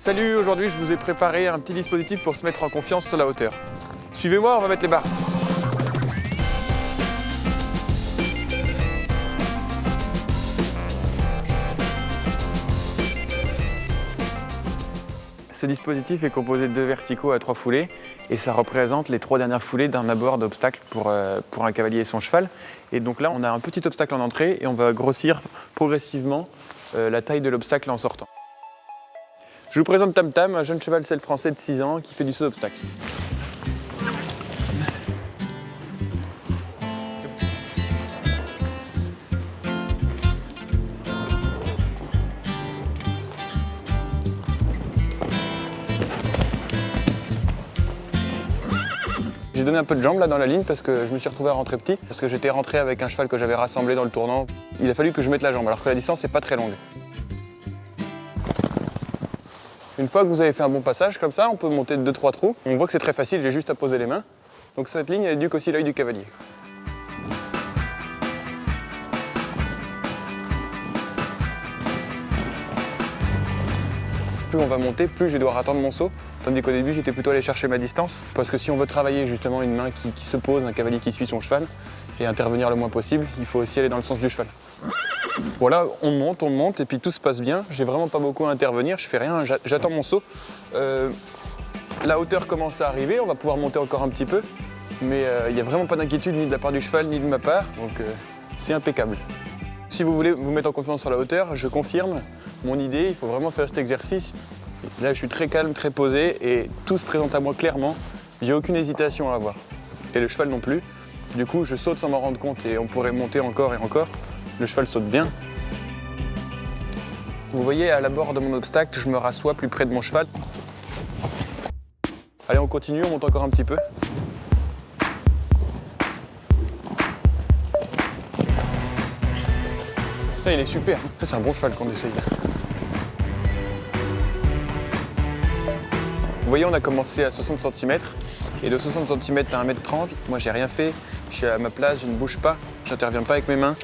Salut, aujourd'hui je vous ai préparé un petit dispositif pour se mettre en confiance sur la hauteur. Suivez-moi, on va mettre les barres. Ce dispositif est composé de 2 verticaux à 3 foulées et ça représente les 3 dernières foulées d'un abord d'obstacle pour un cavalier et son cheval. Et donc là, on a un petit obstacle en entrée et on va grossir progressivement la taille de l'obstacle en sortant. Je vous présente Tam Tam, un jeune cheval selle français de 6 ans qui fait du saut d'obstacle. J'ai donné un peu de jambes là dans la ligne parce que je me suis retrouvé à rentrer petit, parce que j'étais rentré avec un cheval que j'avais rassemblé dans le tournant. Il a fallu que je mette la jambe alors que la distance n'est pas très longue. Une fois que vous avez fait un bon passage comme ça, on peut monter 2-3 trous. On voit que c'est très facile, j'ai juste à poser les mains. Donc cette ligne elle éduque aussi l'œil du cavalier. Plus on va monter, plus je vais devoir attendre mon saut. Tandis qu'au début, j'étais plutôt allé chercher ma distance. Parce que si on veut travailler justement une main qui se pose, un cavalier qui suit son cheval, et intervenir le moins possible, il faut aussi aller dans le sens du cheval. Voilà, on monte, et puis tout se passe bien. J'ai vraiment pas beaucoup à intervenir, je fais rien, j'attends mon saut. La hauteur commence à arriver, on va pouvoir monter encore un petit peu. Mais il n'y a vraiment pas d'inquiétude ni de la part du cheval, ni de ma part, donc c'est impeccable. Si vous voulez vous mettre en confiance sur la hauteur, je confirme mon idée, il faut vraiment faire cet exercice. Là, je suis très calme, très posé et tout se présente à moi clairement. J'ai aucune hésitation à avoir. Et le cheval non plus. Du coup, je saute sans m'en rendre compte et on pourrait monter encore et encore. Le cheval saute bien. Vous voyez, à l'abord de mon obstacle, je me rassois plus près de mon cheval. Allez, on continue, on monte encore un petit peu. Ça, il est super. C'est un bon cheval qu'on essaye. Vous voyez, on a commencé à 60 cm et de 60 cm à 1,30 m, moi j'ai rien fait, je suis à ma place, je ne bouge pas, j'interviens pas avec mes mains.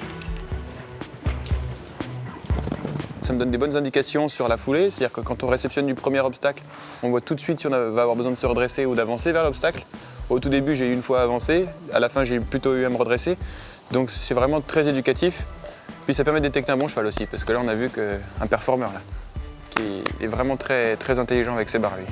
Ça me donne des bonnes indications sur la foulée, c'est-à-dire que quand on réceptionne du premier obstacle, on voit tout de suite si on va avoir besoin de se redresser ou d'avancer vers l'obstacle. Au tout début, j'ai eu une fois avancé, à la fin, j'ai plutôt eu à me redresser. Donc c'est vraiment très éducatif. Puis ça permet de détecter un bon cheval aussi, parce que là, on a vu qu'un performeur, là, qui est vraiment très, très intelligent avec ses barres, lui.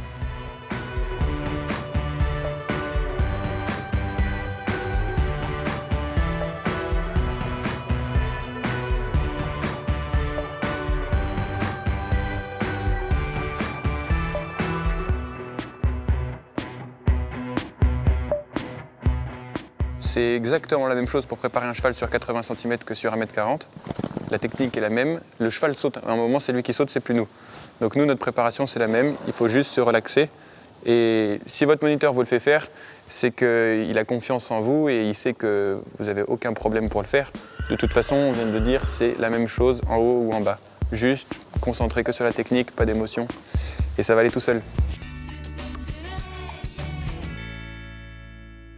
C'est exactement la même chose pour préparer un cheval sur 80 cm que sur 1,40 m. La technique est la même. Le cheval saute. À un moment, c'est lui qui saute, c'est plus nous. Donc nous, notre préparation, c'est la même. Il faut juste se relaxer. Et si votre moniteur vous le fait faire, c'est qu'il a confiance en vous et il sait que vous n'avez aucun problème pour le faire. De toute façon, on vient de le dire, c'est la même chose en haut ou en bas. Juste concentré que sur la technique, pas d'émotion. Et ça va aller tout seul.